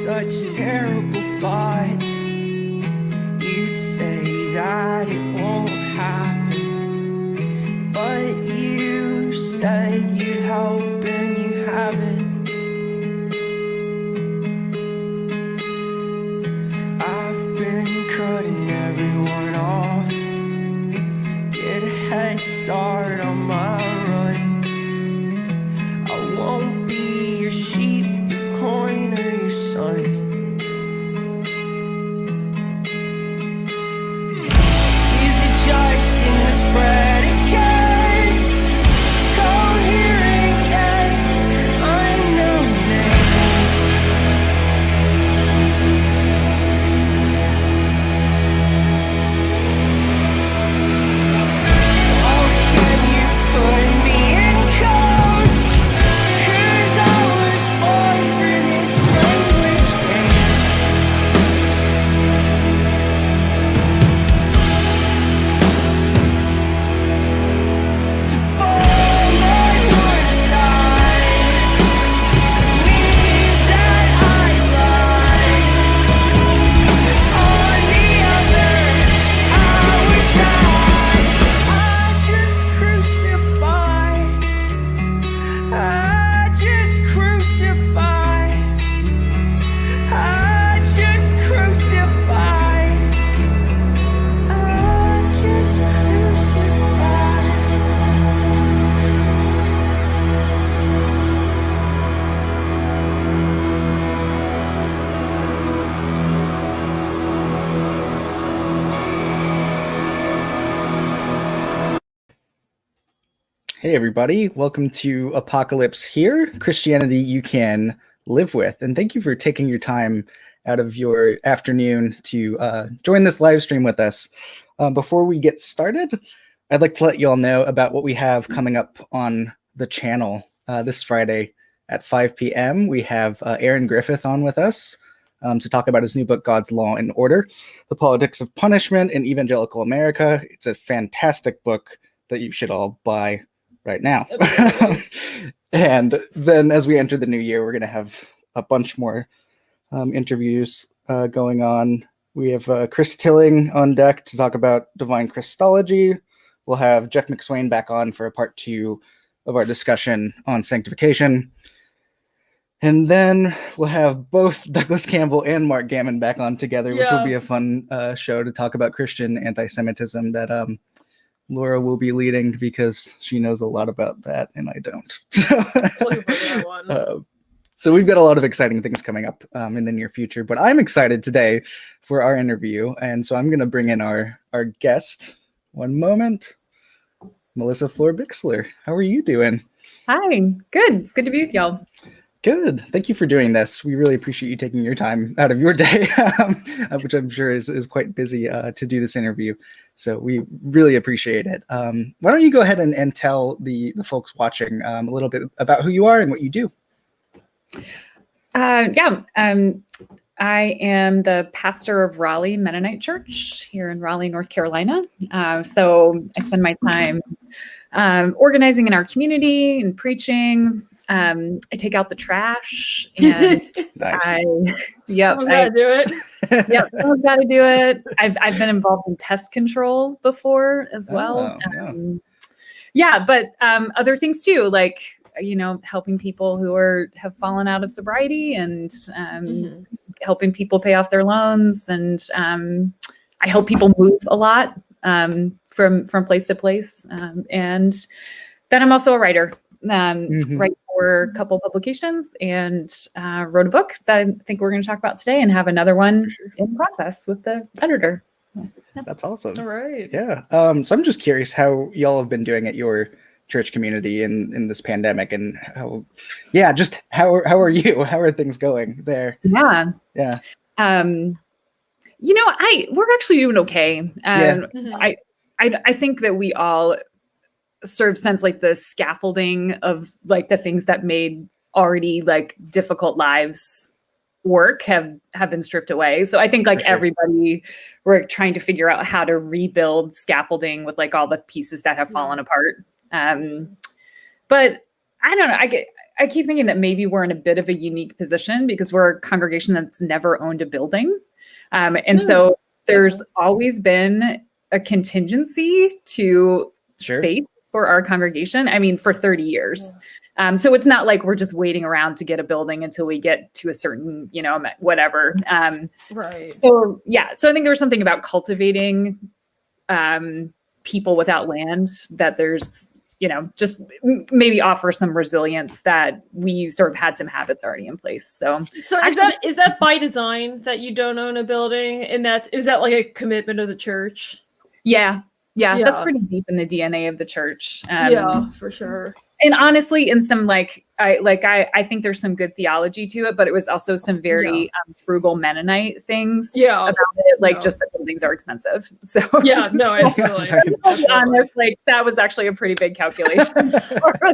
such terrible thoughts. You'd say that it won't happen, but you said you'd help and you haven't. I've been cutting everyone off, get a head start on my run. I won't be your sheep, your coin, or your son. Use it just in the predicaments, coherent yet unknown name. Oh, can you put me in codes? 'Cause I was born for this language game. To fall on your side means that I lie. On the other, I would die. I just crucify. I just crucify. I just crucify. I just crucify. Hey, everybody. Welcome to Apocalypse Here, Christianity You Can Live With. And thank you for taking your time out of your afternoon to join this live stream with us. Before we get started, I'd like to let you all know about what we have coming up on the channel this Friday at 5 p.m. We have Aaron Griffith on with us to talk about his new book, God's Law and Order, The Politics of Punishment in Evangelical America. It's a fantastic book that you should all buy right now. And then as we enter the new year, we're going to have a bunch more interviews going on. We have Chris Tilling on deck to talk about divine Christology. We'll have Jeff McSwain back on for a part 2 of our discussion on sanctification. And then we'll have both Douglas Campbell and Mark Gammon back on together, which will be a fun show to talk about Christian anti-Semitism that Laura will be leading because she knows a lot about that and I don't. So we've got a lot of exciting things coming up in the near future, but I'm excited today for our interview. And so I'm going to bring in our guest. One moment. Melissa Florer-Bixler, how are you doing? Hi, good. It's good to be with y'all. Good. Thank you for doing this. We really appreciate you taking your time out of your day, which I'm sure is quite busy to do this interview. So we really appreciate it. Why don't you go ahead and tell the folks watching a little bit about who you are and what you do? I am the pastor of Raleigh Mennonite Church here in Raleigh, North Carolina. So I spend my time organizing in our community and preaching. I take out the trash and Nice. Someone's gotta do it. Someone's got to do it. I've been involved in pest control before as well. But other things too, like, helping people who have fallen out of sobriety and helping people pay off their loans. And I help people move a lot from place to place. And then I'm also a writer. Write for a couple publications and wrote a book that I think we're going to talk about today and have another one in process with the editor. That's awesome. All right. Yeah. So I'm just curious how y'all have been doing at your church community in this pandemic and how are you? How are things going there? Yeah. We're actually doing okay. I think that we all sort of sense like the scaffolding of like the things that made already like difficult lives work have been stripped away. So I think like everybody, we're trying to figure out how to rebuild scaffolding with like all the pieces that have fallen apart. But I don't know. I keep thinking that maybe we're in a bit of a unique position because we're a congregation that's never owned a building. And so there's always been a contingency to space for our congregation. I mean, for 30 years. So it's not like we're just waiting around to get a building until we get to a certain, whatever. Right. So, so I think there's something about cultivating people without land that there's, just maybe offer some resilience that we sort of had some habits already in place. So is that by design that you don't own a building? And is that like a commitment of the church? Yeah, that's pretty deep in the DNA of the church. Yeah, for sure. And honestly, in some I think there's some good theology to it, but it was also some very frugal Mennonite things about it, just that buildings are expensive. So no, absolutely. Honest, that was actually a pretty big calculation.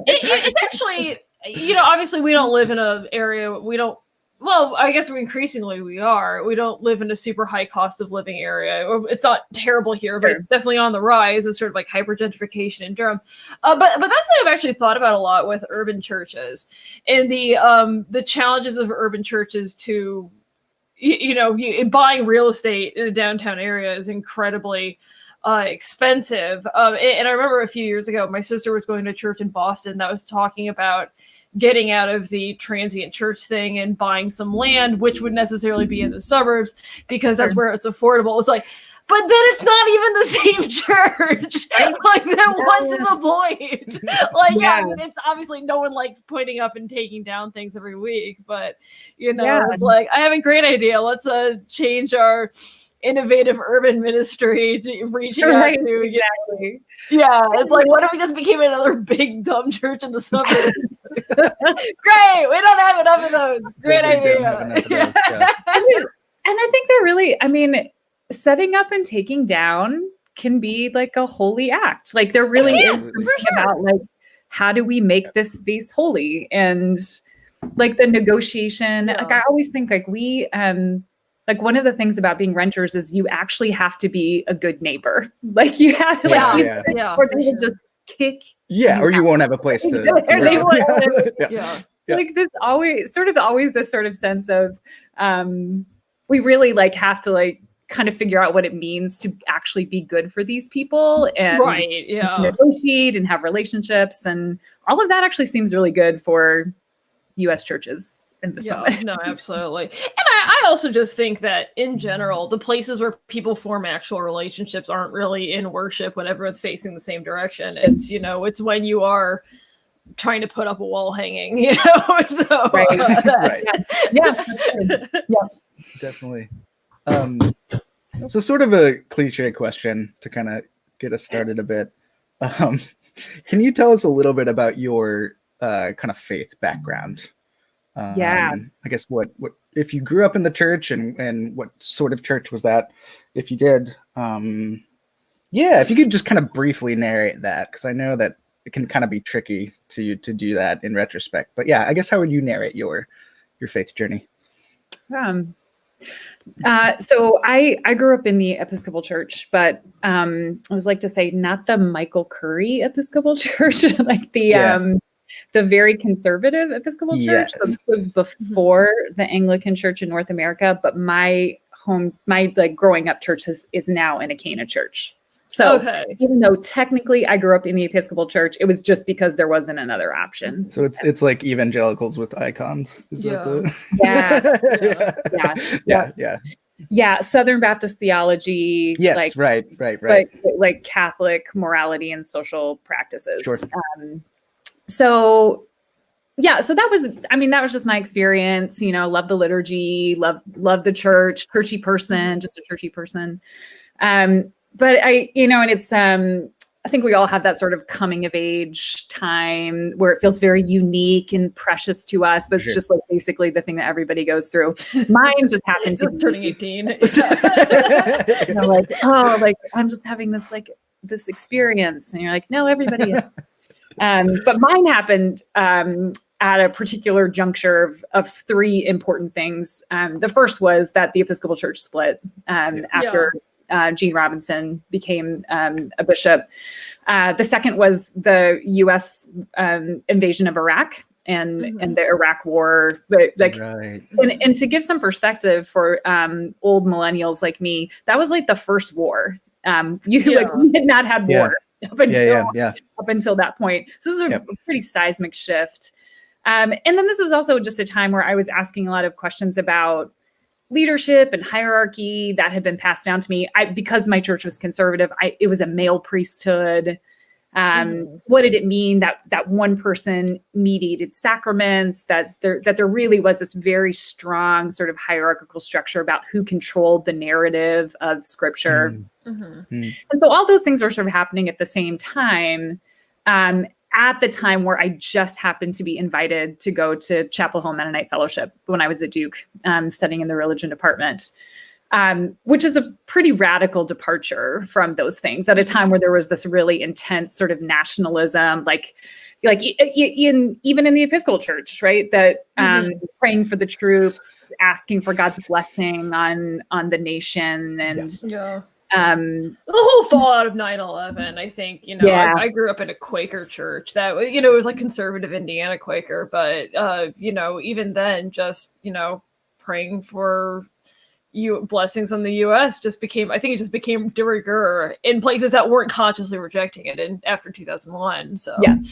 It's actually, obviously we don't live in an area, well, I guess we don't live in a super high cost of living area. It's not terrible here, but it's definitely on the rise of sort of like hyper gentrification in Durham. But that's something I've actually thought about a lot with urban churches and the challenges of urban churches to, buying real estate in a downtown area is incredibly expensive. And I remember a few years ago, my sister was going to church in Boston that was talking about getting out of the transient church thing and buying some land, which would necessarily be in the suburbs because that's where it's affordable. It's like, but then it's not even the same church. What's the point? I mean, it's obviously no one likes putting up and taking down things every week, but it's like, I have a great idea. Let's change our innovative urban ministry to reaching out to it's like, what if we just became another big dumb church in the suburbs? Great, we don't have enough of those. Great idea. And I think they're really, setting up and taking down can be like a holy act. There really is something about how do we make this space holy, and the negotiation. I always think we one of the things about being renters is you actually have to be a good neighbor. You have to or they will just kick or you won't have a place to this always this sort of sense of we really have to kind of figure out what it means to actually be good for these people and negotiate and have relationships, and all of that actually seems really good for U.S. churches. No, absolutely. And I also just think that in general, the places where people form actual relationships aren't really in worship when everyone's facing the same direction. It's, it's when you are trying to put up a wall hanging, so definitely. So sort of a cliche question to kind of get us started a bit. Can you tell us a little bit about your kind of faith background? I guess what if you grew up in the church and what sort of church was that? If you did, if you could just kind of briefly narrate that, because I know that it can kind of be tricky to do that in retrospect. But I guess how would you narrate your faith journey? So I grew up in the Episcopal Church, but I was to say not the Michael Curry Episcopal Church, the very conservative Episcopal Church. Yes. So this was before the Anglican Church in North America, but my growing up church is now an Acana church. So even though technically I grew up in the Episcopal Church, it was just because there wasn't another option. So it's like evangelicals with icons. Is that Yeah, Southern Baptist theology. Yes, right. Like Catholic morality and social practices. Sure. So that was just my experience, love the liturgy, love the church, churchy person, just a churchy person. But and it's, I think we all have that sort of coming of age time where it feels very unique and precious to us, but it's just basically the thing that everybody goes through. Mine just happened to be turning 18. I'm just having this experience, and you're like, no, everybody is. But mine happened at a particular juncture of three important things. The first was that the Episcopal Church split after Gene Robinson became a bishop. The second was the U.S. Invasion of Iraq. and the Iraq War, but like, and to give some perspective for old millennials like me, that was like the first war. Like we had not had war up until that point. So this is a pretty seismic shift. And then this is also just a time where I was asking a lot of questions about leadership and hierarchy that had been passed down to me. Because my church was conservative, it was a male priesthood. What did it mean that one person mediated sacraments, that there really was this very strong sort of hierarchical structure about who controlled the narrative of scripture. And so all those things were sort of happening at the same time, at the time where I just happened to be invited to go to Chapel Hill Mennonite Fellowship when I was at Duke, studying in the religion department. Which is a pretty radical departure from those things at a time where there was this really intense sort of nationalism, like even in the Episcopal Church, right? That praying for the troops, asking for God's blessing on the nation, and the whole fallout of 9/11. I think I grew up in a Quaker church that it was like conservative Indiana Quaker, but even then, just praying for blessings on the U.S. just became de rigueur in places that weren't consciously rejecting it after 2001. So and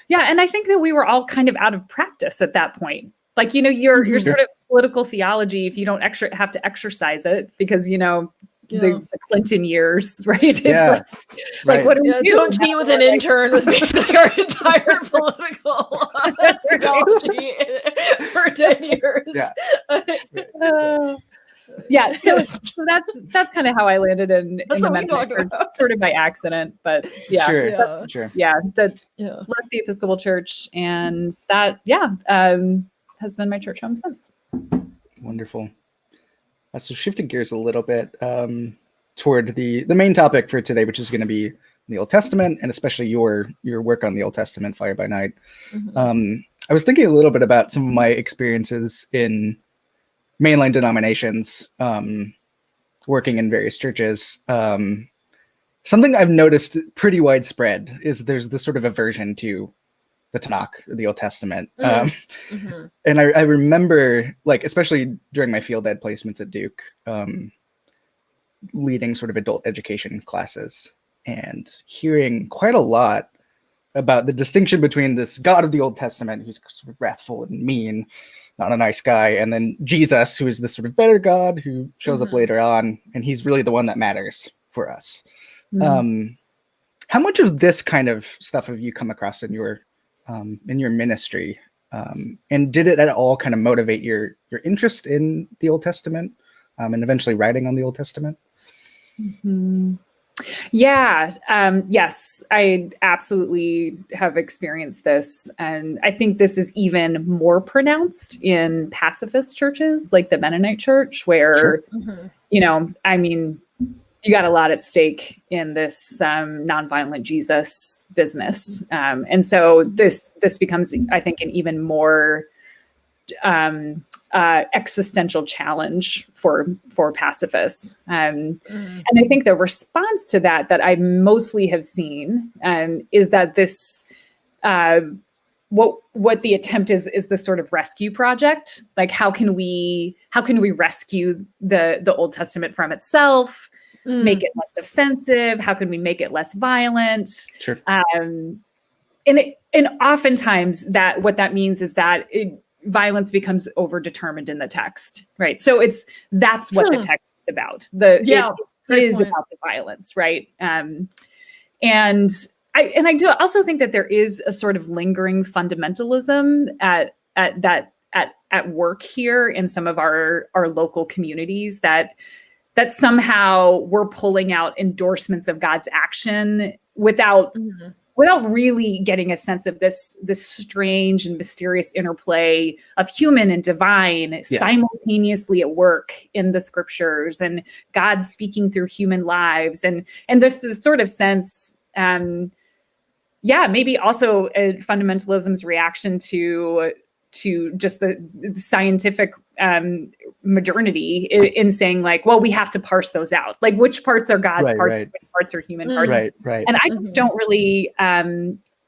I think that we were all kind of out of practice at that point. Like your sort of political theology, if you don't have to exercise it, because the Clinton years, right? Like what do we do? Don't cheat with an intern was basically our entire political theology for 10 years. So that's kind of how I landed in the Mennonite Church, sort of by accident, but left the Episcopal Church, and that has been my church home since. Wonderful. So shifting gears a little bit toward the main topic for today, which is going to be the Old Testament, and especially your work on the Old Testament, Fire by Night. I was thinking a little bit about some of my experiences in mainline denominations, working in various churches. Something I've noticed pretty widespread is there's this sort of aversion to the Tanakh, the Old Testament. And I remember, like, especially during my field ed placements at Duke, leading sort of adult education classes and hearing quite a lot about the distinction between this God of the Old Testament, who's sort of wrathful and mean, not a nice guy, and then Jesus, who is this sort of better God who shows up later on, and he's really the one that matters for us. How much of this kind of stuff have you come across in your ministry? And did it at all kind of motivate your interest in the Old Testament, and eventually writing on the Old Testament? Yes, I absolutely have experienced this. And I think this is even more pronounced in pacifist churches like the Mennonite Church, where, you got a lot at stake in this nonviolent Jesus business. And so this becomes, I think, an even more existential challenge for pacifists. And I think the response to that I mostly have seen is that this, what the attempt is this sort of rescue project. Like, how can we rescue the Old Testament from itself? Make it less offensive? How can we make it less violent? Sure. And oftentimes what that means is that violence becomes overdetermined in the text, right? So that's what the text is about. It is about the violence, right? And I do also think that there is a sort of lingering fundamentalism at work here in some of our local communities that somehow we're pulling out endorsements of God's action without really getting a sense of this strange and mysterious interplay of human and divine simultaneously at work in the scriptures, and God speaking through human lives. And there's this sort of sense, maybe also a fundamentalism's reaction to just the scientific modernity in saying, like, well, we have to parse those out. Like, which parts are God's parts, which parts are human parts. Right. And I just don't really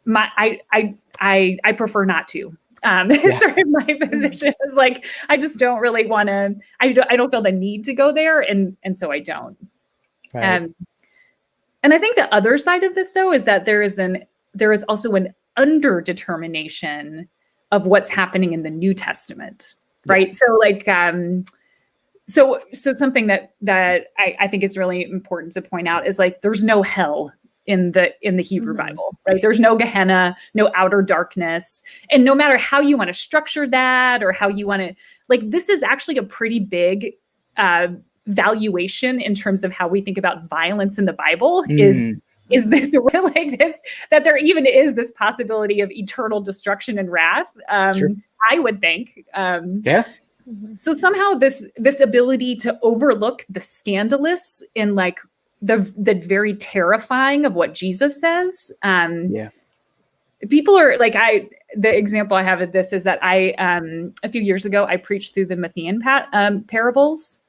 I prefer not to. It's sort of my position is like, I just don't really want to, I don't feel the need to go there. And so I don't. Right. And I think the other side of this though, is that there is also an underdetermination of what's happening in the New Testament. Right. Yeah. So like, so something that I think is really important to point out is like, there's no hell in the Hebrew Bible, right? There's no Gehenna, no outer darkness. And no matter how you want to structure that or how you want to, like, this is actually a pretty big valuation in terms of how we think about violence in the Bible is this like this, that there even is this possibility of eternal destruction and wrath. Sure. I would think. Yeah. So somehow this ability to overlook the scandalous in like the very terrifying of what Jesus says. People are like, the example I have of this is that a few years ago, I preached through the Matthean parables.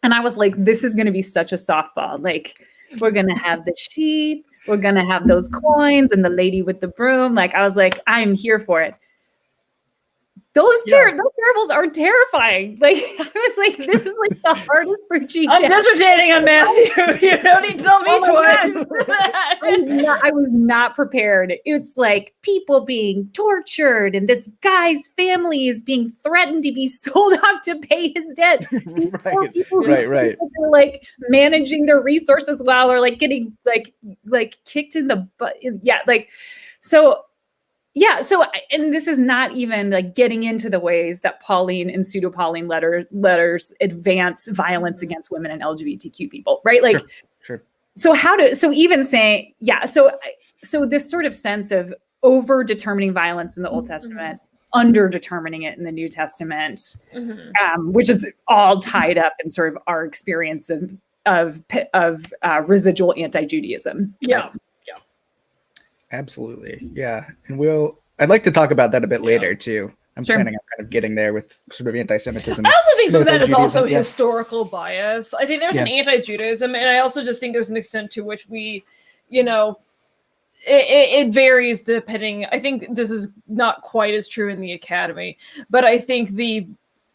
And I was like, this is going to be such a softball. Like, we're going to have the sheep, we're going to have those coins and the lady with the broom. Like, I was like, I'm here for it. Those parables are terrifying. Like, I was like, this is like the hardest preaching. I'm dissertating on Matthew. You don't need to tell me twice. I was not prepared. It's like people being tortured, and this guy's family is being threatened to be sold off to pay his debt. These poor people, right. Are like managing their resources while they're like getting like kicked in the butt. Yeah, like so. Yeah. So, and this is not even like getting into the ways that Pauline and pseudo-Pauline letters advance violence against women and LGBTQ people, right? Like, sure. So even saying, so this sort of sense of over determining violence in the Old Testament, under determining it in the New Testament, which is all tied up in sort of our experience of residual anti-Judaism. Yeah. Absolutely. Yeah. And I'd like to talk about that a bit later too. I'm planning on kind of getting there with sort of anti-Semitism. I also think some of that is also historical bias. I think there's an anti-Judaism, and I also just think there's an extent to which we, it varies depending. I think this is not quite as true in the academy, but I think the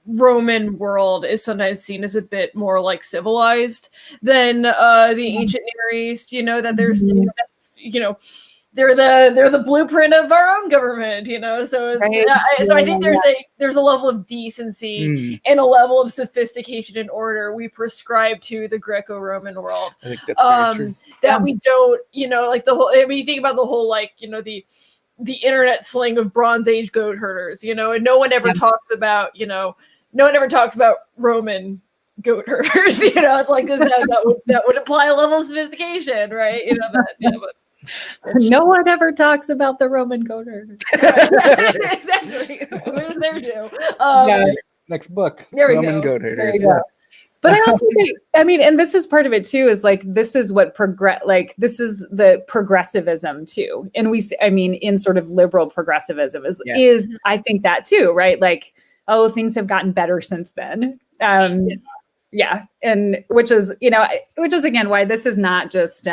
Roman world is sometimes seen as a bit more like civilized than the ancient Near East. That there's, they're the blueprint of our own government, So, so I think there's a level of decency and a level of sophistication and order we prescribe to the Greco-Roman world. I think that's very true. That we don't, like the whole. I mean, you think about the whole, like, the internet slang of Bronze Age goat herders, and no one ever talks about, Roman goat herders. It's like that would imply a level of sophistication, right? But. No one ever talks about the Roman goat herders. Exactly. Where's their due? Next book. There we Roman go. goat herders. But I also think, and this is part of it too, is like, this is what this is the progressivism too. And in sort of liberal progressivism is I think that too, right? Like, oh, things have gotten better since then. And which is again, why this is not just,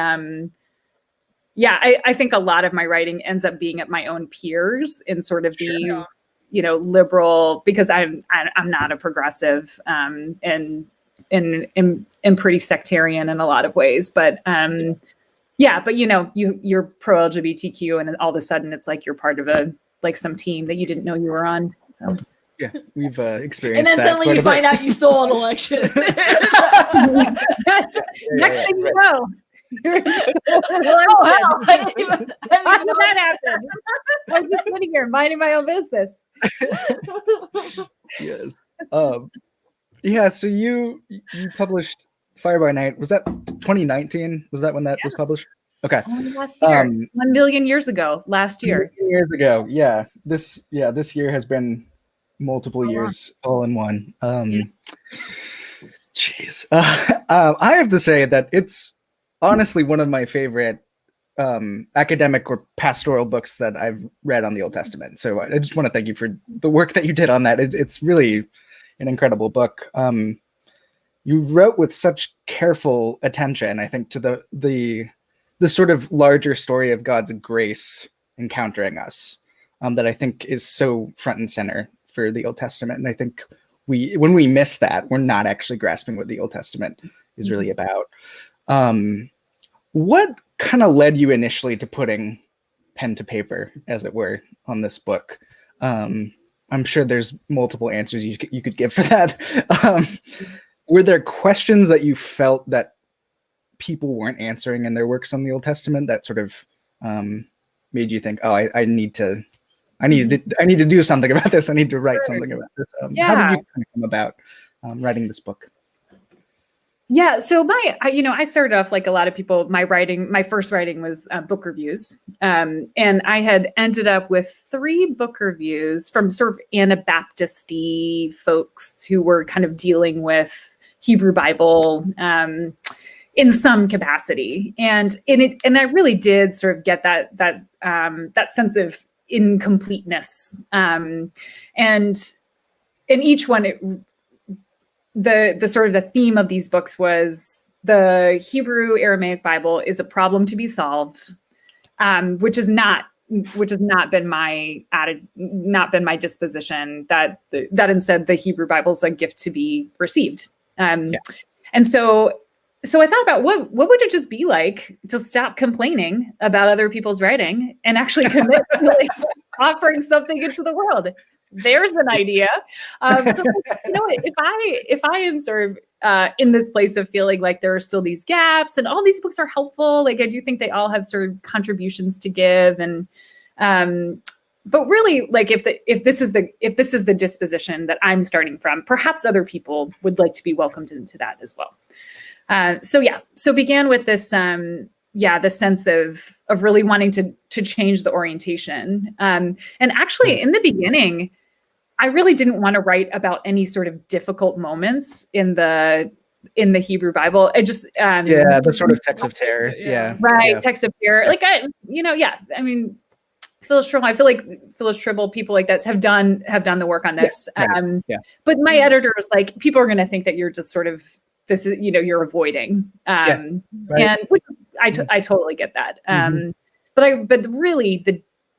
I think a lot of my writing ends up being at my own peers in sort of the, liberal, because I'm not a progressive, and pretty sectarian in a lot of ways, but you're pro LGBTQ, and all of a sudden it's like you're part of some team that you didn't know you were on. So. Yeah, we've experienced. And then suddenly you find out you stole an election. Next thing you know. Oh, hell. I didn't even know that happened. I was just sitting here minding my own business. Yes. So you published Fire by Night. Was that 2019? Was that when that was published? Okay. Last year. 1 million years ago. Last year. Years ago. Yeah. This year has been multiple years all in one. Jeez. I have to say that it's honestly one of my favorite academic or pastoral books that I've read on the Old Testament. So I just want to thank you for the work that you did on that. It's really an incredible book. You wrote with such careful attention, I think, to the sort of larger story of God's grace encountering us, that I think is so front and center for the Old Testament. And I think when we miss that, we're not actually grasping what the Old Testament is really about. What kind of led you initially to putting pen to paper, as it were, on this book? I'm sure there's multiple answers you could give for that. Were there questions that you felt that people weren't answering in their works on the Old Testament that sort of made you think, oh, I need to do something about this. I need to write something about this. How did you kind of come about writing this book? Yeah, so I started off like a lot of people. My first writing was book reviews, and I had ended up with 3 book reviews from sort of Anabaptist-y folks who were kind of dealing with Hebrew Bible in some capacity, and I really did sort of get that sense of incompleteness, and in each one the sort of the theme of these books was the Hebrew Aramaic Bible is a problem to be solved, which has not been my disposition. That instead the Hebrew Bible is a gift to be received. And so I thought about what would it just be like to stop complaining about other people's writing and actually commit to like offering something into the world. There's an idea. So if I am sort of in this place of feeling like there are still these gaps and all these books are helpful, like I do think they all have sort of contributions to give, and but really, like if this is the disposition that I'm starting from, perhaps other people would like to be welcomed into that as well. So began with this the sense of really wanting to change the orientation. And actually in the beginning, I really didn't want to write about any sort of difficult moments in the Hebrew Bible. I just the sort of text of terror. Text of terror. Like I mean, Phyllis Tribble, I feel like Phyllis Tribble, people like that have done the work on this. But my editor was like, people are going to think that you're just sort of, this is, you're avoiding. And which I totally get that. But really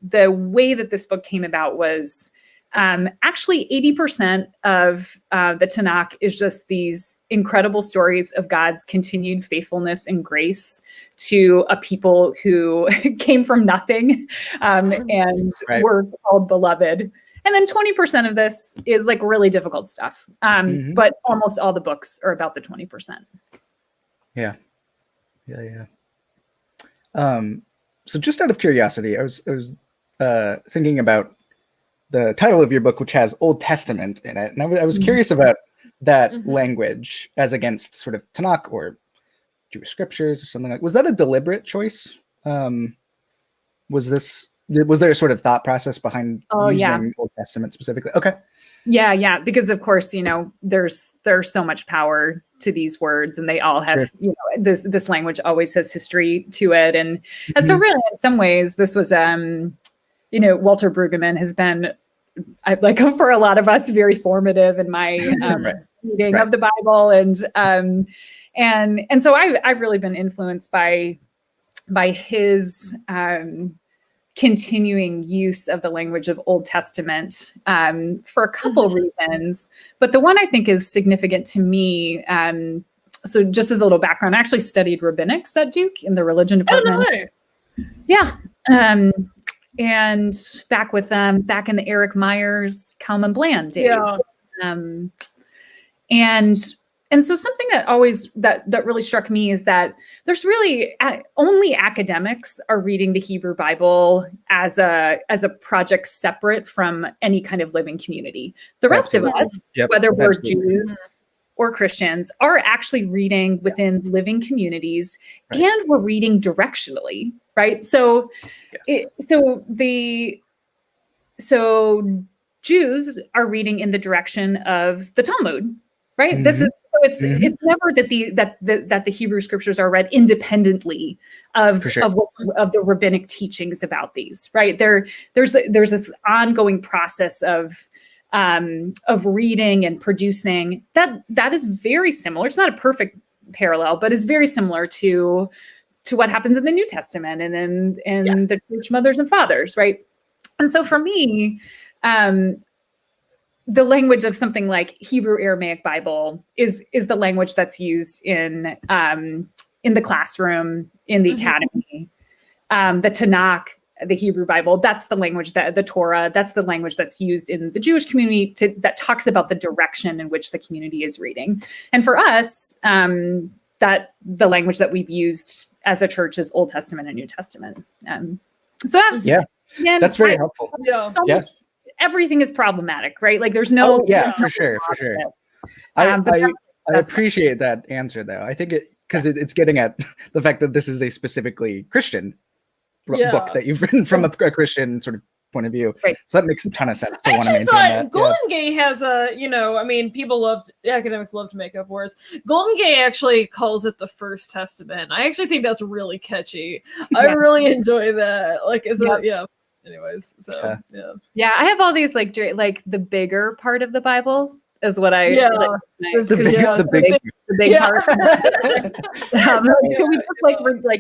the way that this book came about was actually 80% of the Tanakh is just these incredible stories of God's continued faithfulness and grace to a people who came from nothing and were called beloved. And then 20% of this is like really difficult stuff. But almost all the books are about the 20%. Yeah. So just out of curiosity, I was thinking about the title of your book, which has Old Testament in it. And I was curious about that language as against sort of Tanakh or Jewish scriptures or something like. Was that a deliberate choice? Was there a sort of thought process behind using Old Testament specifically? Okay. Yeah. Because of course, there's so much power to these words, and they all have, this language always has history to it. And so really in some ways this was, Walter Brueggemann has been, for a lot of us, very formative in my reading of the Bible. And so I've really been influenced by his, continuing use of the language of Old Testament for a couple reasons. But the one I think is significant to me, so just as a little background, I actually studied rabbinics at Duke in the religion department. And back in the Eric Myers, Kalman Bland days. And so something that always that really struck me is that there's really only academics are reading the Hebrew Bible as a project separate from any kind of living community. The rest of us, whether we're Jews or Christians, are actually reading within living communities, and we're reading directionally, right? So, so Jews are reading in the direction of the Talmud, right? This is. So it's never that the Hebrew scriptures are read independently of the rabbinic teachings about these, right? There's this ongoing process of reading and producing that is very similar. It's not a perfect parallel, but is very similar to to what happens in the New Testament and in the church mothers and fathers, right? And so for me, the language of something like Hebrew Aramaic Bible is the language that's used in the classroom, in the academy. The Tanakh, the Hebrew Bible, that's the language that the Torah, that's the language that's used in the Jewish community that talks about the direction in which the community is reading. And for us, that the language that we've used as a church is Old Testament and New Testament. So that's that's very helpful. Much, everything is problematic, right? Like there's no for sure. I appreciate that answer though. I think because it's getting at the fact that this is a specifically Christian book that you've written from a Christian sort of point of view. Right. So that makes a ton of sense to want to maintain that. Golden Gate has academics love to make up words. Golden Gate actually calls it the First Testament. I actually think that's really catchy. I really enjoy that. Anyways, so yeah, I have all these like the bigger part of the Bible is what I the big part. Can we just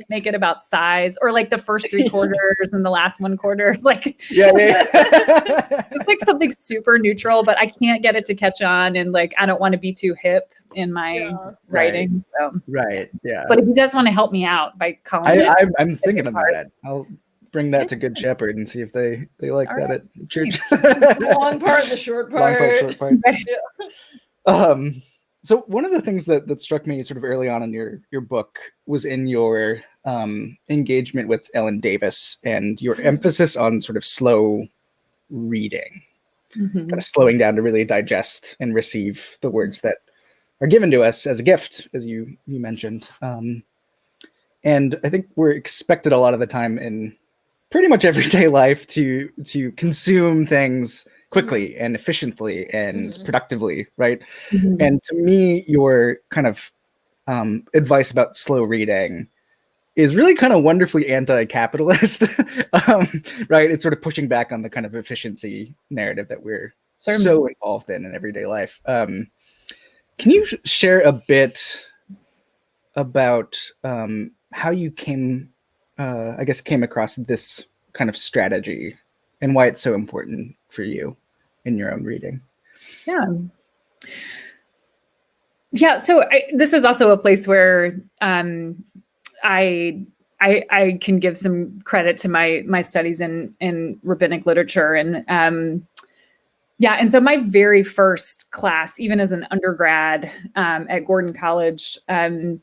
make it about size, or like the first 3 quarters and the last 1 quarter? Like it's like something super neutral, but I can't get it to catch on, and like I don't want to be too hip in my writing. Right. But if you guys want to help me out by calling I'm thinking about that. I'll bring that to Good Shepherd and see if they like that at church. The long part, the short part. Short part. So one of the things that struck me sort of early on in your book was in your engagement with Ellen Davis and your emphasis on sort of slow reading, kind of slowing down to really digest and receive the words that are given to us as a gift, as you mentioned. And I think we're expected a lot of the time in pretty much everyday life to consume things quickly and efficiently and productively, right? And to me, your kind of advice about slow reading is really kind of wonderfully anti-capitalist, right? It's sort of pushing back on the kind of efficiency narrative that we're so involved in everyday life. Can you share a bit about how you came across this kind of strategy and why it's so important for you in your own reading? So this is also a place where I can give some credit to my studies in rabbinic literature, and so my very first class, even as an undergrad at Gordon College, my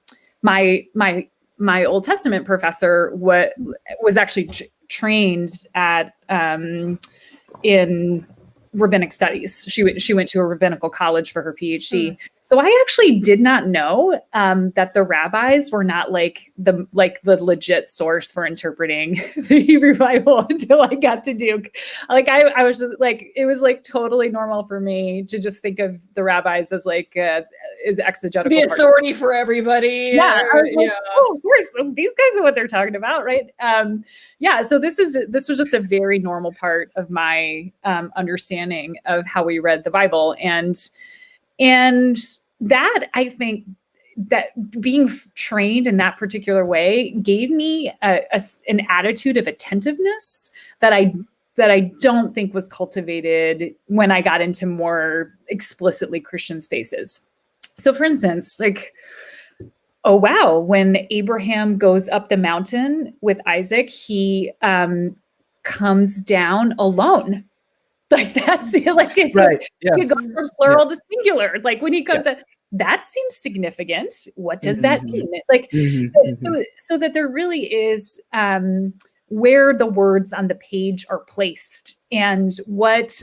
Old Testament professor was actually trained at in rabbinic studies. She went to a rabbinical college for her PhD. So I actually did not know that the rabbis were not like the legit source for interpreting the Hebrew Bible until I got to Duke. Like I was just like, it was like totally normal for me to just think of the rabbis as like is exegetical, the authority for everybody. Yeah, oh, of course, these guys know what they're talking about, right? So this was just a very normal part of my understanding of how we read the Bible, and that, I think, that being trained in that particular way gave me an attitude of attentiveness that I don't think was cultivated when I got into more explicitly Christian spaces. So for instance, like, oh wow, when Abraham goes up the mountain with Isaac, he comes down alone. Like that's like it's right. You go from plural to singular. Like when he comes that seems significant. What does that mean? Like so that there really is where the words on the page are placed and what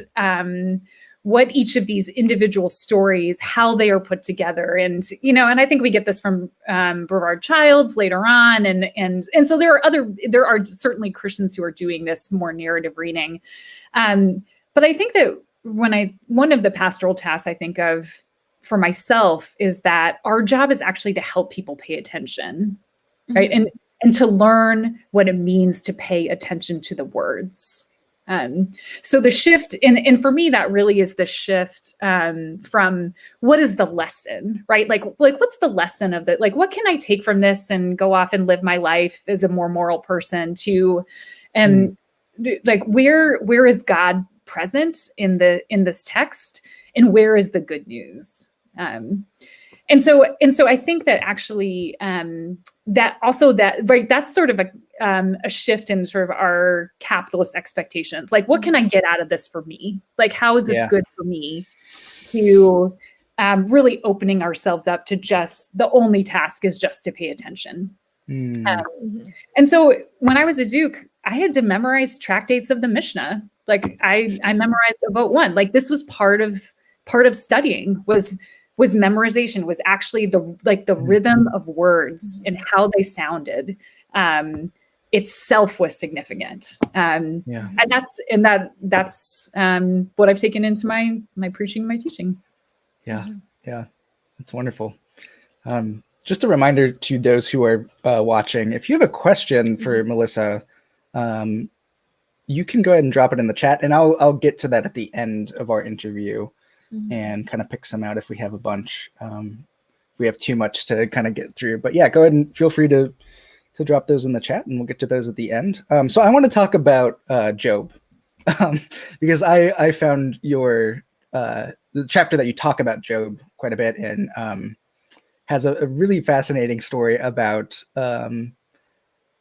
each of these individual stories, how they are put together. And, and I think we get this from Brevard Childs later on. And so there are certainly Christians who are doing this more narrative reading. But I think that one of the pastoral tasks I think of for myself is that our job is actually to help people pay attention, right? And to learn what it means to pay attention to the words. So the shift, and for me, that really is the shift from what is the lesson, right? Like what's the lesson of that? Like, what can I take from this and go off and live my life as a more moral person to, like, where is God present in this text, and where is the good news? And so I think that actually that's sort of a shift in sort of our capitalist expectations. Like, what can I get out of this for me? Like, how is this good for me? To really opening ourselves up to just the only task is just to pay attention. And so when I was a Duke, I had to memorize tractates of the Mishnah. Like I memorized about one. Like this was part of studying was memorization, was actually the rhythm of words and how they sounded. Itself was significant. And that's what I've taken into my preaching, my teaching. Yeah. That's wonderful. Just a reminder to those who are watching, if you have a question for Melissa, you can go ahead and drop it in the chat, and I'll get to that at the end of our interview and kind of pick some out if we have a bunch. If we have too much to kind of get through. But yeah, go ahead and feel free to drop those in the chat, and we'll get to those at the end. So I want to talk about Job, because I found the chapter that you talk about Job quite a bit, and has a really fascinating story about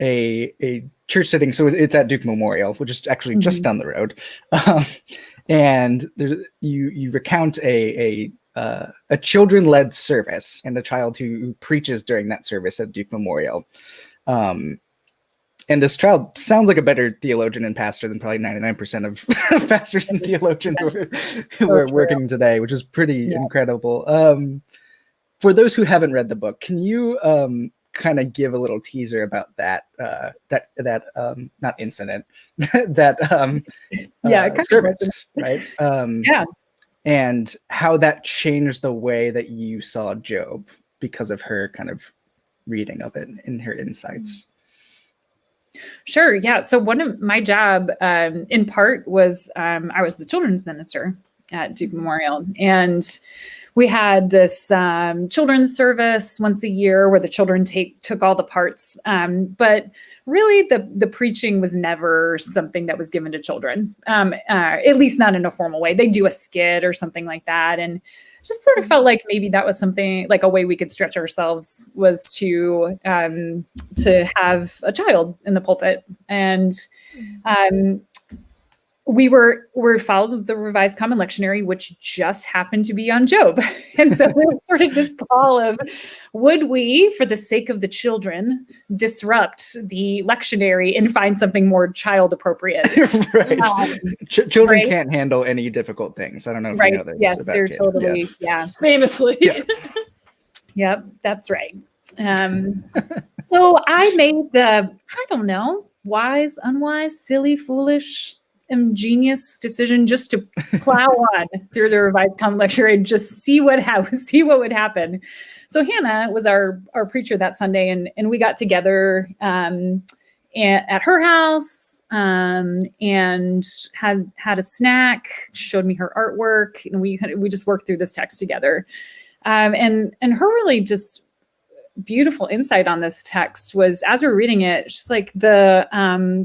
a church sitting. So it's at Duke Memorial, which is actually just down the road. And you recount a children-led service and a child who preaches during that service at Duke Memorial. And this child sounds like a better theologian and pastor than probably 99% of pastors and theologians who are working today, which is pretty incredible. For those who haven't read the book, can you kind of give a little teaser about that not incident, that service, right? And how that changed the way that you saw Job because of her kind of reading of it and her insights. Sure. Yeah. So one of my job, in part, was I was the children's minister at Duke Memorial, and we had this children's service once a year where the children took all the parts. But really, the preaching was never something that was given to children, at least not in a formal way. They do a skit or something like that, and just sort of felt like maybe that was something like a way we could stretch ourselves, was to have a child in the pulpit. And we followed the Revised Common Lectionary, which just happened to be on Job. And so there was sort of this call of, would we, for the sake of the children, disrupt the lectionary and find something more child appropriate? Right. Children can't handle any difficult things. I don't know if you know this. Yes, about they're kids. totally, Famously. Yep, that's right. So I made wise, unwise, silly, foolish, ingenious decision just to plow on through the Revised Common Lectionary and just see what would happen. So Hannah was our preacher that Sunday, and we got together at her house and had a snack. Showed me her artwork, and we just worked through this text together. And her really just beautiful insight on this text was, as we're reading it, she's like, the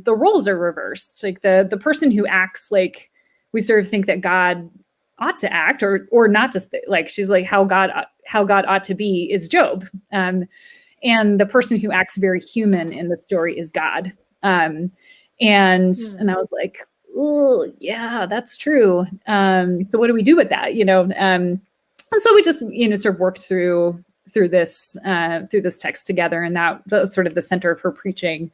roles are reversed. Like the person who acts like we sort of think that God ought to act, or not just like, she's like, how God ought to be is Job. And the person who acts very human in the story is God. And I was like, oh yeah, that's true. So what do we do with that? And so we just, sort of worked through this text together, and that was sort of the center of her preaching.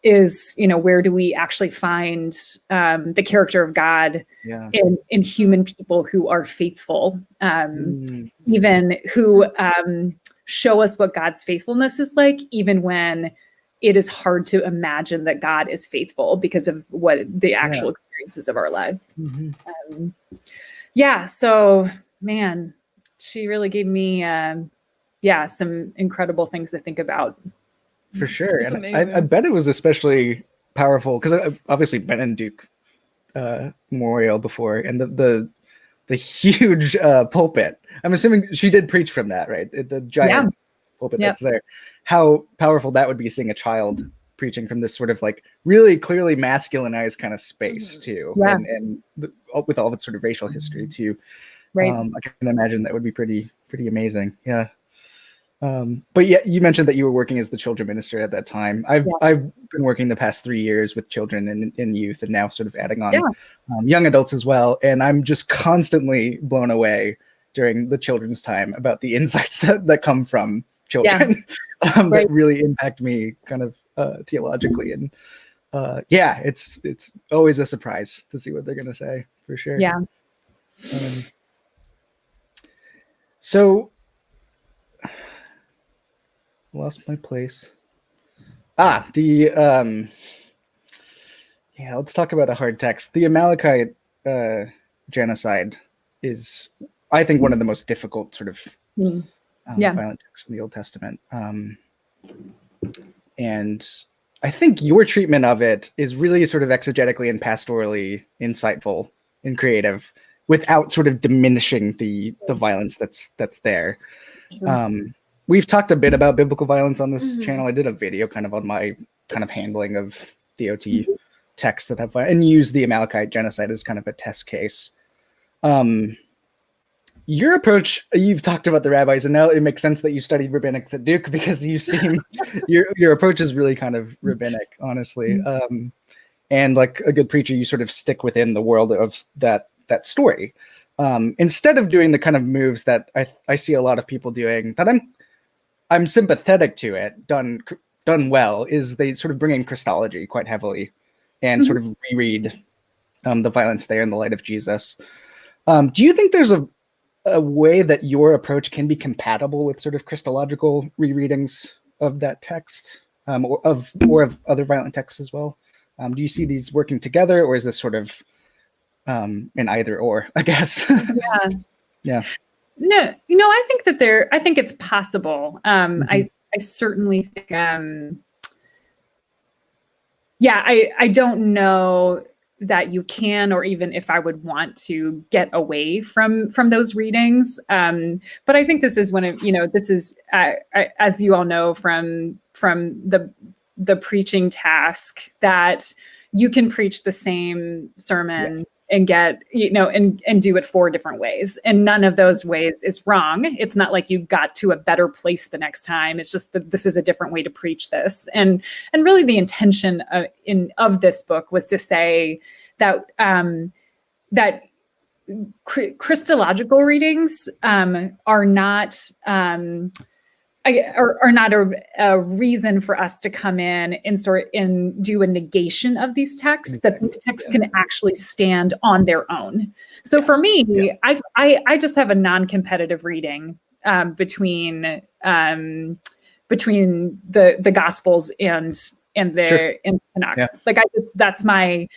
Is where do we actually find the character of God in human people who are faithful, even who show us what God's faithfulness is like, even when it is hard to imagine that God is faithful because of what the actual experiences of our lives. So man, she really gave me some incredible things to think about. For sure. And I bet it was especially powerful, because obviously Ben and Duke memorial before, and the huge pulpit. I'm assuming she did preach from that, right? The giant pulpit that's there. How powerful that would be, seeing a child preaching from this sort of like really clearly masculinized kind of space too, and with all of its sort of racial history too. Right. I can imagine that would be pretty amazing. Yeah. But yeah, you mentioned that you were working as the children minister at that time. I've been working the past 3 years with children and youth, and now sort of adding on young adults as well. And I'm just constantly blown away during the children's time about the insights that come from children that really impact me kind of theologically. And it's always a surprise to see what they're going to say, for sure. Yeah. So lost my place. Let's talk about a hard text. The Amalekite genocide is, I think, one of the most difficult sort of violent texts in the Old Testament. And I think your treatment of it is really sort of exegetically and pastorally insightful and creative, without sort of diminishing the violence that's there. We've talked a bit about biblical violence on this channel. I did a video kind of on my kind of handling of DOT texts that have and use the Amalekite genocide as kind of a test case. Your approach, you've talked about the rabbis, and now it makes sense that you studied rabbinics at Duke, because you seem your approach is really kind of rabbinic, honestly. And like a good preacher, you sort of stick within the world of that story. Instead of doing the kind of moves that I see a lot of people doing, that I'm sympathetic to it, done well, is they sort of bring in Christology quite heavily and sort of reread the violence there in the light of Jesus. Do you think there's a way that your approach can be compatible with sort of Christological rereadings of that text, or of other violent texts as well? Do you see these working together, or is this sort of an either or, I guess? Yeah. No, I think that I think it's possible. I certainly think, I don't know that you can, or even if I would want to get away from those readings. But I think this is one of, this is, as you all know from the preaching task, that you can preach the same sermon and get, and do it 4 different ways. And none of those ways is wrong. It's not like you got to a better place the next time. It's just that this is a different way to preach this. And really the intention of this book was to say that, that Christological readings are not a reason for us to come in and do a negation of these texts. That these texts can actually stand on their own. So for me, I just have a non-competitive reading between the Gospels and the Tanakh. Like that's my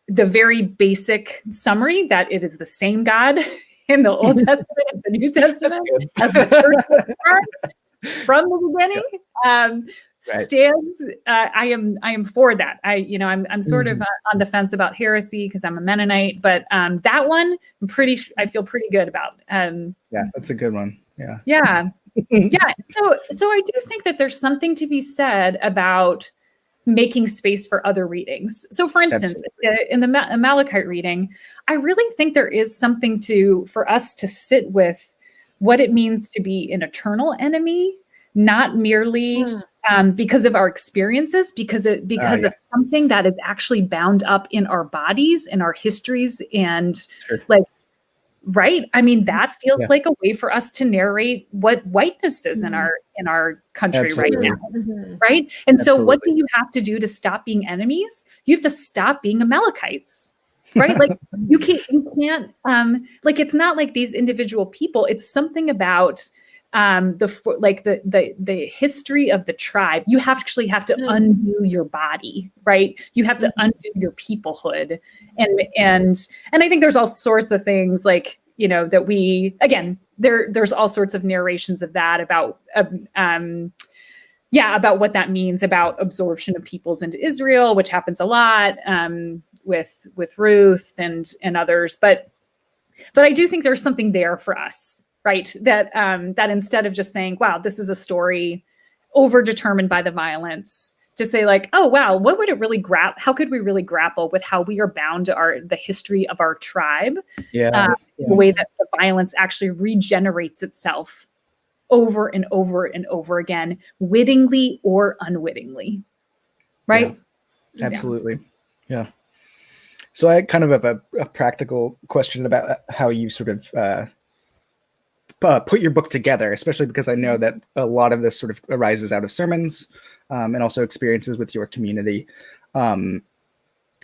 the very basic summary, that it is the same God in the Old Testament and the New Testament as the church from the beginning stands. I am for that. I'm sort of on the fence about heresy because I'm a Mennonite, but that one I feel pretty good about. That's a good one. Yeah. So I do think that there's something to be said about making space for other readings. So for instance, in the Amalekite reading, I really think there is something for us to sit with what it means to be an eternal enemy, not merely because of our experiences, because of something that is actually bound up in our bodies, in our histories, and right? I mean, that feels like a way for us to narrate what whiteness is in our country right now, right? And so what do you have to do to stop being enemies? You have to stop being Amalekites, right? Like you can't like, it's not like these individual people, it's something about the history of the tribe. You actually have to undo your body, right? You have to undo your peoplehood. And I think there's all sorts of things like, that there's all sorts of narrations of that about, about what that means about absorption of peoples into Israel, which happens a lot with Ruth and others. But I do think there's something there for us, right? That instead of just saying, wow, this is a story overdetermined by the violence, to say like, oh, wow, what would it really how could we really grapple with how we are bound to the history of our tribe? The way that the violence actually regenerates itself over and over and over again, wittingly or unwittingly. Right? Yeah, absolutely. Yeah. So I kind of have a practical question about how you sort of put your book together, especially because I know that a lot of this sort of arises out of sermons and also experiences with your community.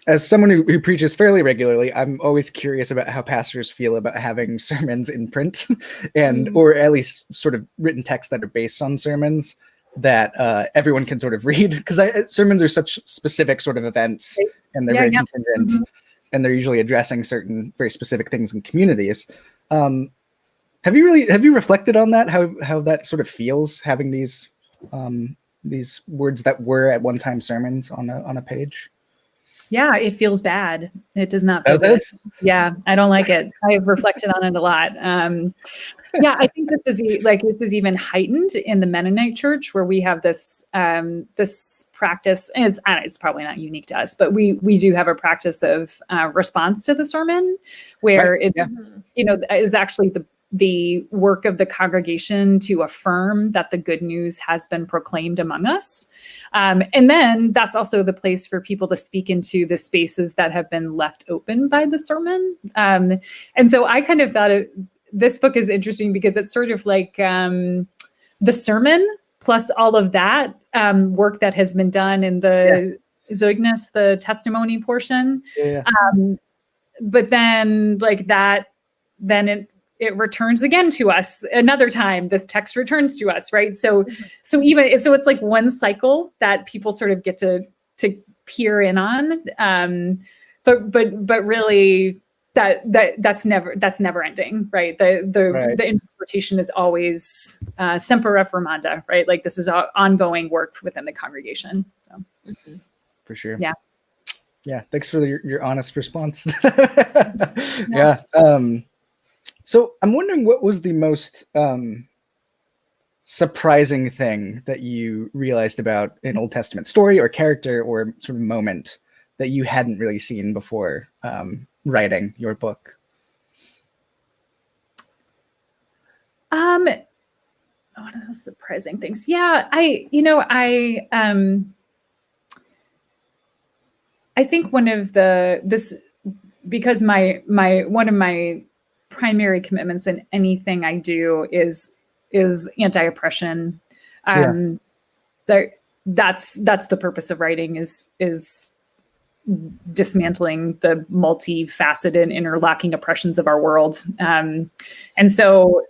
As someone who preaches fairly regularly, I'm always curious about how pastors feel about having sermons in print and or at least sort of written texts that are based on sermons that everyone can sort of read, because sermons are such specific sort of events and they're very contingent and they're usually addressing certain very specific things in communities. Have you reflected on that? How that sort of feels, having these words that were at one time sermons on a page? Yeah, it feels bad. It does not feel good. Yeah, I don't like it. I've reflected on it a lot. Yeah, I think this is even heightened in the Mennonite Church, where we have this practice. And it's probably not unique to us, but we do have a practice of response to the sermon, where it is actually the work of the congregation to affirm that the good news has been proclaimed among us. And then that's also the place for people to speak into the spaces that have been left open by the sermon. And so I kind of thought this book is interesting because it's sort of like the sermon plus all of that work that has been done in the Zeugnis, the testimony portion. But then like that, then it returns again to us another time. This text returns to us, right? So it's like one cycle that people sort of get to peer in on. But really that's never ending, right? The interpretation is always semper reformanda, right? Like this is ongoing work within the congregation. So. For sure. Yeah. Yeah. Thanks for your honest response. Yeah. So I'm wondering, what was the most surprising thing that you realized about an Old Testament story or character or sort of moment that you hadn't really seen before writing your book? One of those surprising things. Yeah, I think because one of my primary commitments in anything I do is anti-oppression. That's the purpose of writing is dismantling the multifaceted interlocking oppressions of our world. And so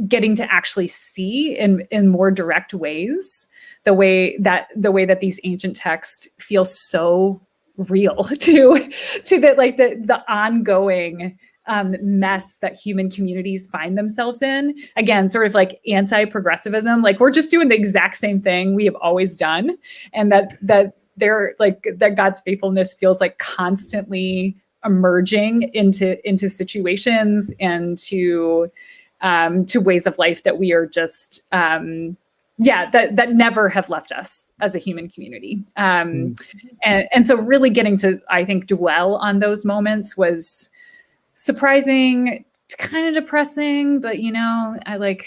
getting to actually see in more direct ways the way that these ancient texts feel so real to the ongoing mess that human communities find themselves in. Again, sort of like anti-progressivism, like we're just doing the exact same thing we have always done, and that they're like that God's faithfulness feels like constantly emerging into situations and to ways of life that we are just that never have left us as a human community. And so really getting to, I think, dwell on those moments was surprising, kind of depressing, but I like,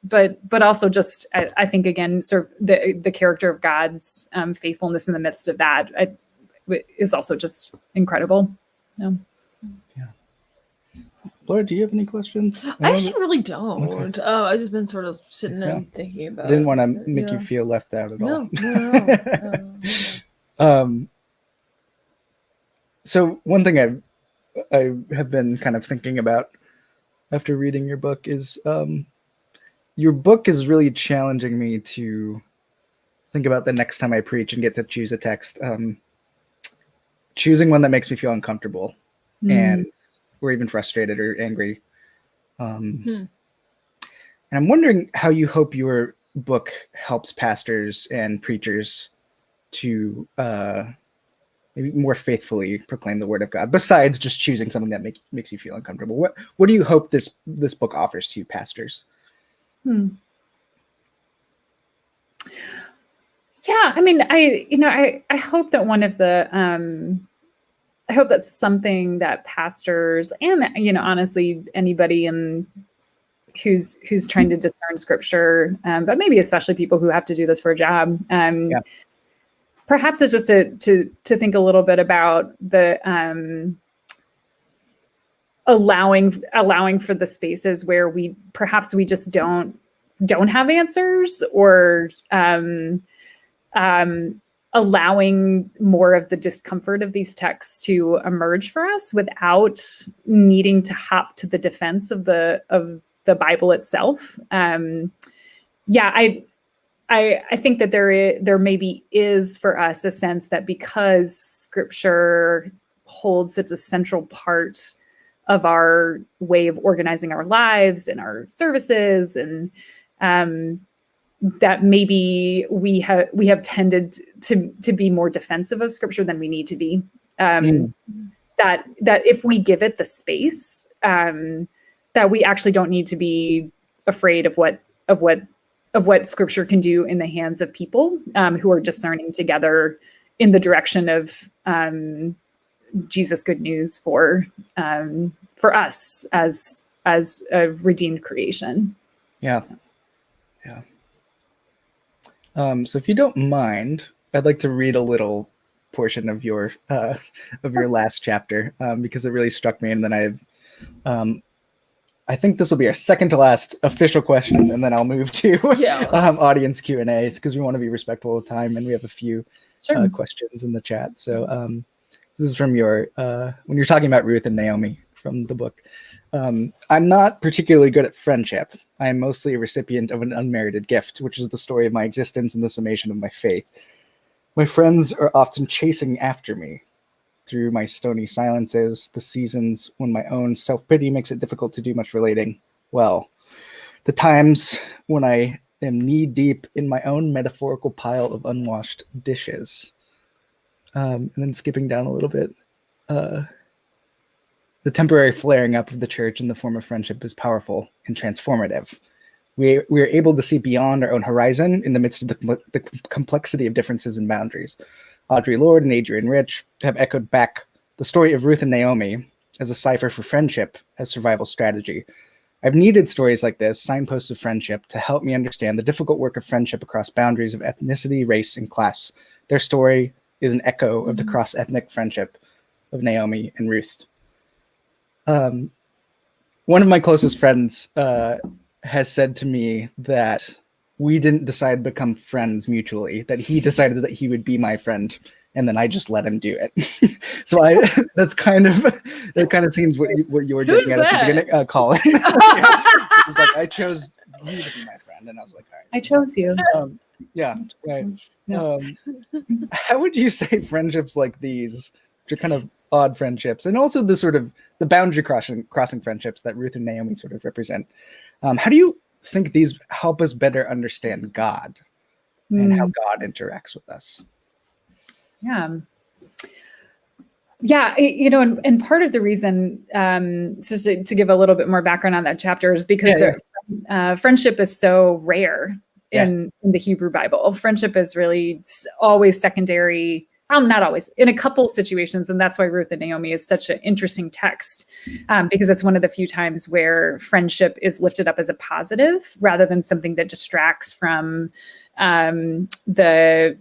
but also just, I think again, sort of the character of God's faithfulness in the midst of that is also just incredible. Yeah. Laura, do you have any questions? I actually really don't. Okay. I've just been sort of sitting and thinking about it. I didn't want to make you feel left out at all. No. So one thing I have been kind of thinking about after reading your book is your book is really challenging me to think about the next time I preach and get to choose a text, choosing one that makes me feel uncomfortable and or even frustrated or angry. And I'm wondering how you hope your book helps pastors and preachers to maybe more faithfully proclaim the word of God, besides just choosing something that makes you feel uncomfortable? What do you hope this book offers to pastors? Yeah, I mean, I hope that one of the I hope that's something that pastors and honestly anybody who's trying to discern scripture, but maybe especially people who have to do this for a job. Perhaps it's just to think a little bit about the allowing for the spaces where we just don't have answers, or allowing more of the discomfort of these texts to emerge for us without needing to hop to the defense of the Bible itself. I think that there maybe is for us a sense that because scripture holds such a central part of our way of organizing our lives and our services, and that maybe we have tended to be more defensive of scripture than we need to be. That if we give it the space, that we actually don't need to be afraid of what scripture can do in the hands of people who are discerning together in the direction of Jesus' good news for us as a redeemed creation. Yeah. So if you don't mind, I'd like to read a little portion of your last chapter, because it really struck me, and then I think this will be our second to last official question, and then I'll move to audience Q&A. It's because we want to be respectful of time, and we have a few questions in the chat. So this is from your when you're talking about Ruth and Naomi from the book. I'm not particularly good at friendship. I am mostly a recipient of an unmerited gift, which is the story of my existence and the summation of my faith. My friends are often chasing after me through my stony silences, the seasons when my own self-pity makes it difficult to do much relating. Well, the times when I am knee-deep in my own metaphorical pile of unwashed dishes. And then skipping down a little bit, the temporary flaring up of the church in the form of friendship is powerful and transformative. We are able to see beyond our own horizon in the midst of the complexity of differences and boundaries. Audre Lorde and Adrienne Rich have echoed back the story of Ruth and Naomi as a cipher for friendship as survival strategy. I've needed stories like this, signposts of friendship, to help me understand the difficult work of friendship across boundaries of ethnicity, race, and class. Their story is an echo of the cross-ethnic friendship of Naomi and Ruth. One of my closest friends has said to me that we didn't decide to become friends mutually, that he decided that he would be my friend, and then I just let him do it. So that kind of seems what you were getting at the beginning, Colin. It was like, I chose you to be my friend, and I was like, all right. I chose you. Yeah, right. Yeah. How would you say friendships like these, which are kind of odd friendships, and also the sort of the boundary crossing friendships that Ruth and Naomi sort of represent, how do you think these help us better understand God and how God interacts with us? Yeah, and part of the reason, just to give a little bit more background on that chapter, is because friendship is so rare in the Hebrew Bible. Friendship is really always secondary. Not always, in a couple situations, and that's why Ruth and Naomi is such an interesting text, because it's one of the few times where friendship is lifted up as a positive rather than something that distracts from the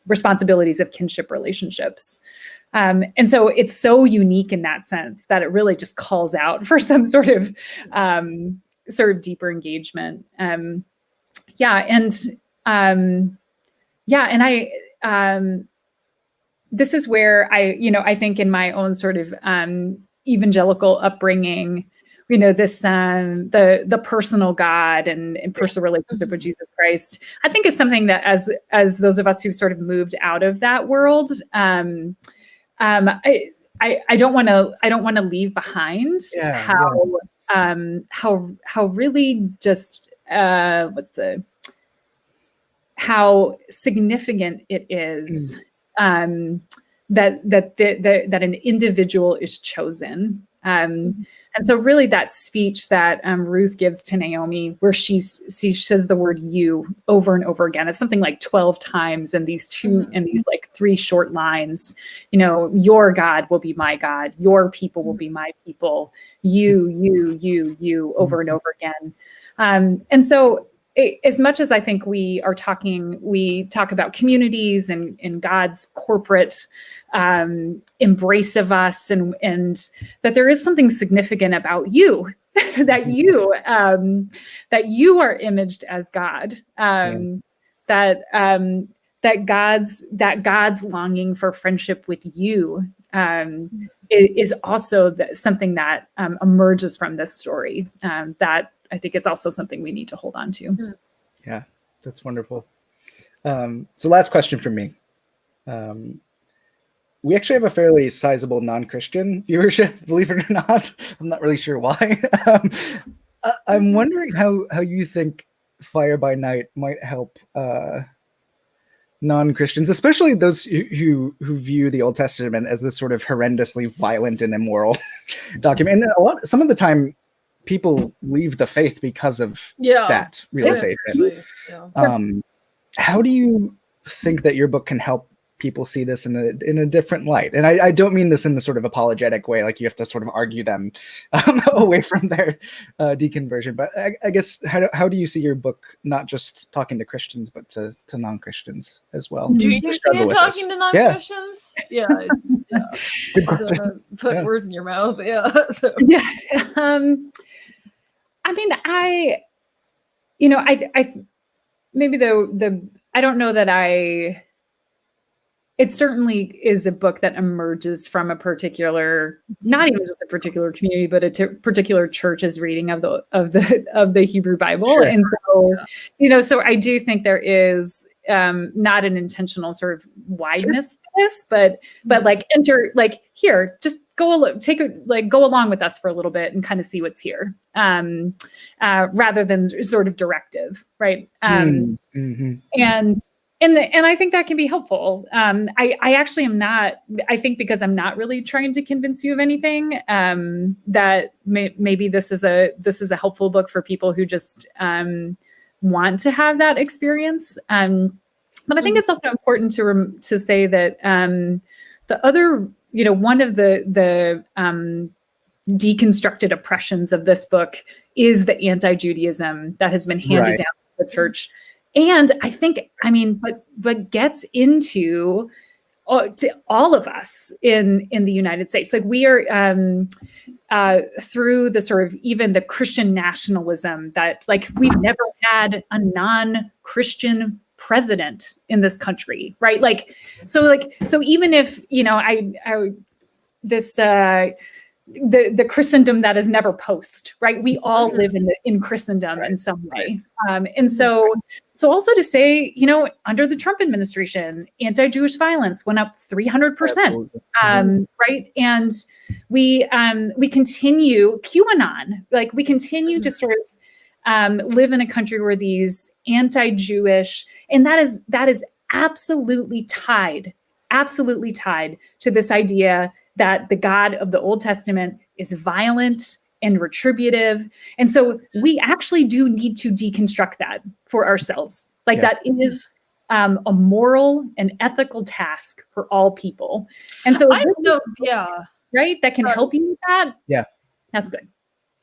responsibilities of kinship relationships. And so it's so unique in that sense that it really just calls out for some sort of deeper engagement. This is where I think in my own sort of evangelical upbringing, this the personal God and personal relationship with Jesus Christ, I think is something that as those of us who've sort of moved out of that world, I don't want to leave behind how really just how significant it is that an individual is chosen. And so really that speech that Ruth gives to Naomi, where she says the word "you" over and over again, it's something like 12 times in these like 3 short lines. You know, your God will be my God, your people will be my people, you, over and over again. And so as much as I think we talk about communities and God's corporate embrace of us, and that there is something significant about you, that you are imaged as God, that God's longing for friendship with you is also something that emerges from this story, that I think is also something we need to hold on to. Yeah, that's wonderful. So last question from me. We actually have a fairly sizable non-Christian viewership, believe it or not. I'm not really sure why. I'm wondering how you think Fire by Night might help non-Christians, especially those who view the Old Testament as this sort of horrendously violent and immoral document. And some of the time, people leave the faith because of that realization. How do you think that your book can help people see this in a different light? And I don't mean this in the sort of apologetic way, like you have to sort of argue them away from their deconversion. But I guess how do you see your book not just talking to Christians, but to non-Christians as well? Do you see it talking to non-Christians? Yeah. Good question. Put words in your mouth. Yeah. So. Yeah. I mean, I don't know that it certainly is a book that emerges from a particular, not even just a particular community, but a particular church's reading of the Hebrew Bible. Sure. And so, so I do think there is not an intentional sort of wideness to this, but here, just go along with us for a little bit and kind of see what's here, rather than sort of directive, right? And I think that can be helpful. I actually am not, I think because I'm not really trying to convince you of anything, that maybe this is a helpful book for people who just want to have that experience. But I think it's also important to say that the other, one of the deconstructed oppressions of this book is the anti-Judaism that has been handed down to the church. And I think, but gets into to all of us in the United States. Like we are through the sort of even the Christian nationalism that like we've never had a non-Christian president in this country, right? So even if, the Christendom that is never post, right? We all live in Christendom in some way. And so also to say, under the Trump administration, anti-Jewish violence went up 300%, right? And we continue QAnon, like we continue to sort of live in a country where these anti-Jewish, and that is absolutely tied to this idea that the God of the Old Testament is violent and retributive. And so we actually do need to deconstruct that for ourselves. That is a moral and ethical task for all people. And so right, that can help you with that. Yeah, that's good.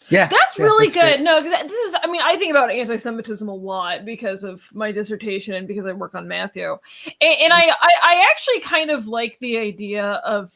Yeah, that's really good. Great. No, because this is, I think about anti-Semitism a lot because of my dissertation and because I work on Matthew. And I actually kind of like the idea of,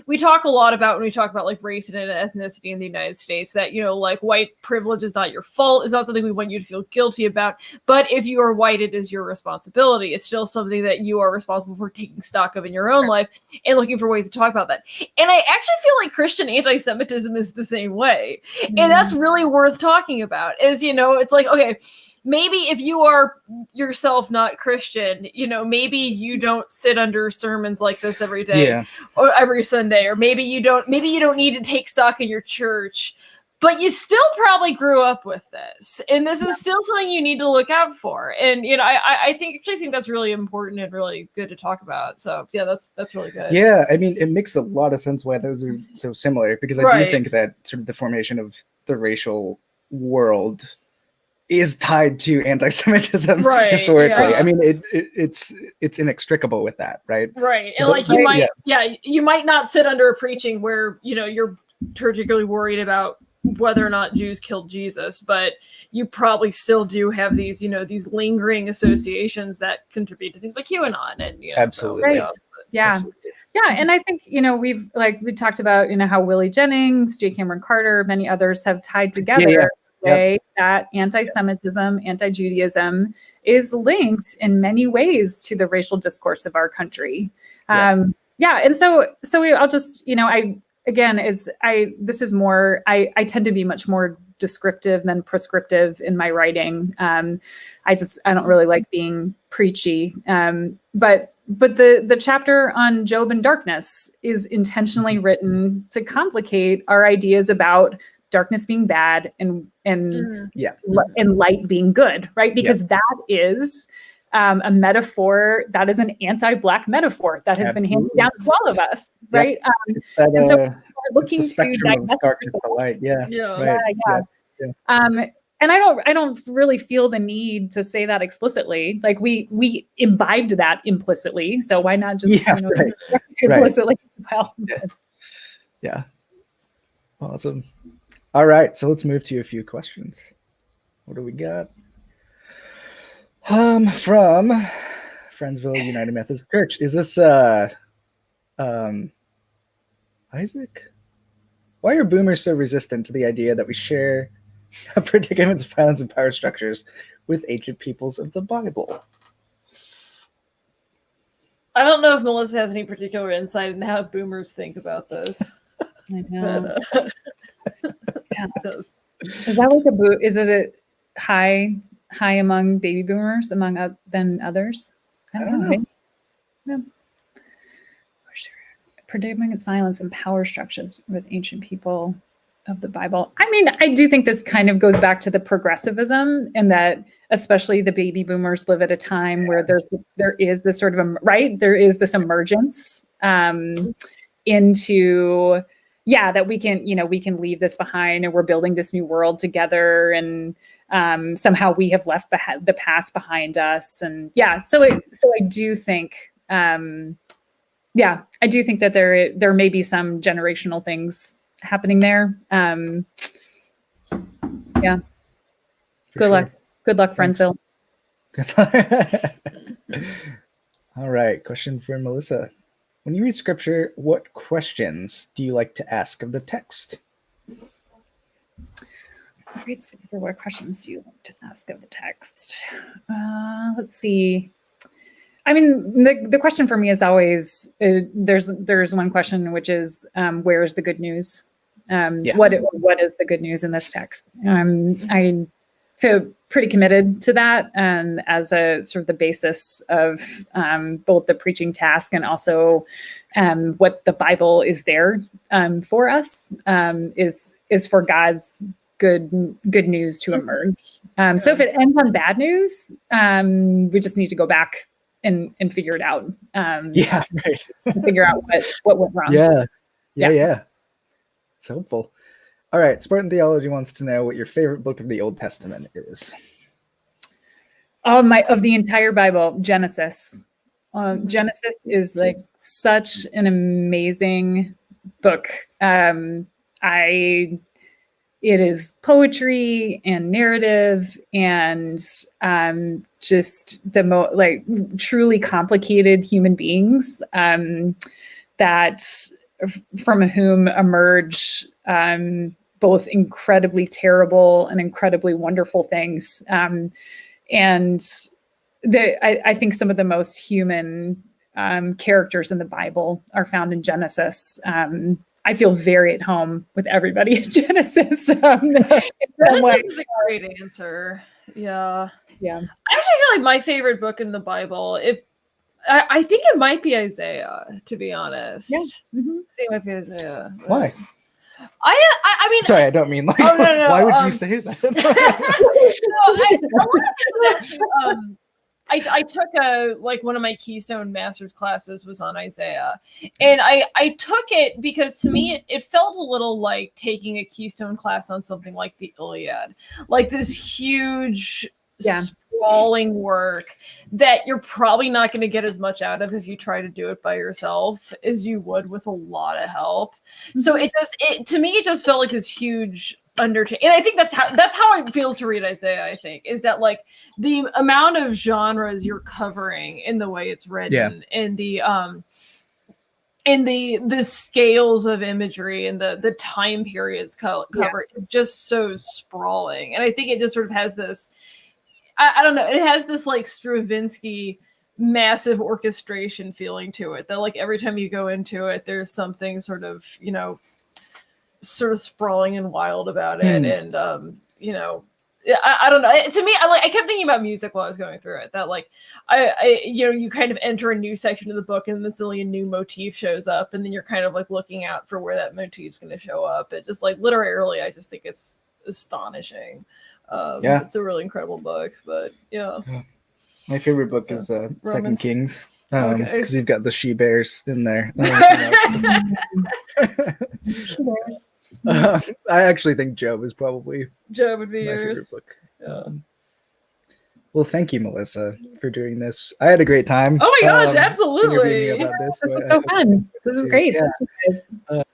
we talk a lot about when we talk about like race and ethnicity in the United States that, like white privilege is not your fault. It's not something we want you to feel guilty about. But if you are white, it is your responsibility. It's still something that you are responsible for taking stock of in your own life and looking for ways to talk about that. And I actually feel like Christian anti-Semitism is the same way. And that's really worth talking about is, it's like, okay, maybe if you are yourself not Christian, maybe you don't sit under sermons like this every day or every Sunday, or maybe you don't need to take stock in your church. but you still probably grew up with this, and this is still something you need to look out for. And I think that's really important and really good to talk about. So yeah, that's really good. Yeah, I mean, it makes a lot of sense why those are so similar, because I do think that sort of the formation of the racial world is tied to anti-Semitism historically. I mean, it's inextricable with that, right? Right. So and you might not sit under a preaching where you're particularly worried about whether or not Jews killed Jesus, but you probably still do have these these lingering associations that contribute to things like QAnon and absolutely. Right. Yeah. Absolutely. Yeah, and I think we talked about how Willie Jennings, J. Cameron Carter, many others have tied together the way that anti-Semitism, anti-Judaism is linked in many ways to the racial discourse of our country. And so I'll just I tend to be much more descriptive than prescriptive in my writing. I don't really like being preachy. But the chapter on Job and darkness is intentionally written to complicate our ideas about darkness being bad and light being good, right? Because that is a metaphor, that is an anti-Black metaphor that has been handed down to all of us, right? And so we're looking to darkness to light. And I don't really feel the need to say that explicitly. Like we imbibed that implicitly, so why not just implicitly as well? Yeah. Awesome. All right, so let's move to a few questions. What do we got? From Friendsville United Methodist Church. Is this Isaac? Why are boomers so resistant to the idea that we share predicaments, violence, and power structures with ancient peoples of the Bible? I don't know if Melissa has any particular insight into how boomers think about this. I know. Is that like is it a high among baby boomers than others? I don't know. No. Predicaments, violence, and power structures with ancient people of the Bible. I mean, I do think this kind of goes back to the progressivism, and that especially the baby boomers live at a time where there is this sort of there is this emergence into that we can leave this behind, and we're building this new world together, and somehow we have left the past behind us, and so I do think I do think that there may be some generational things happening there. Good luck, Friendsville. All right, question for Melissa. When you read scripture, what questions do you like to ask of the text? Read scripture, what questions do you like to ask of the text? Let's see. I mean, the question for me is always, there's one question, which is, where is the good news? What is the good news in this text? I feel pretty committed to that as a sort of the basis of both the preaching task and also what the Bible is there for us, is for God's good news to emerge. So if it ends on bad news, we just need to go back and figure it out. Figure out what went wrong. Yeah. It's helpful. All right, Spartan Theology wants to know what your favorite book of the Old Testament is. Of the entire Bible, Genesis. Genesis is like such an amazing book. It is poetry and narrative and just the truly complicated human beings that from whom emerge both incredibly terrible and incredibly wonderful things. And I think some of the most human characters in the Bible are found in Genesis. I feel very at home with everybody in Genesis. Genesis is a great answer. Yeah. I actually feel like my favorite book in the Bible, I think it might be Isaiah, to be honest. Yeah. Mm-hmm. I think it might be Isaiah. Why? I mean, Sorry, I don't mean like. Oh, no, why would you say that? I took one of my Keystone Masters classes was on Isaiah, and I took it because to me it felt a little like taking a Keystone class on something like the Iliad, like this huge sprawling work that you're probably not going to get as much out of if you try to do it by yourself as you would with a lot of help. So it to me it just felt like this huge undertaking, and I think that's how it feels to read Isaiah. I think is that like the amount of genres you're covering in the way it's written, and the scales of imagery and the time periods covered is just so sprawling, and I think it just sort of has this. I don't know. It has this like Stravinsky massive orchestration feeling to it that like every time you go into it, there's something sort of, sort of sprawling and wild about it. And, I don't know. To me, I kept thinking about music while I was going through it, that like, you kind of enter a new section of the book and this a new motif shows up. And then you're kind of like looking out for where that motif's going to show up. It just like literarily, I just think it's astonishing. It's a really incredible book, but my favorite book is Second Kings, Okay. because you've got the she bears in there. I actually think Job is probably Job would be my yours. favorite book. Well, thank you, Melissa, for doing this. I had a great time. Oh my gosh, interviewing absolutely! you about this. This was so fun. This is great. Yeah. Thank you guys.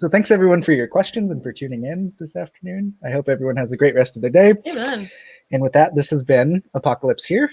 So thanks everyone for your questions and for tuning in this afternoon. I hope everyone has a great rest of their day. Amen. And with that, this has been Apocalypse Here.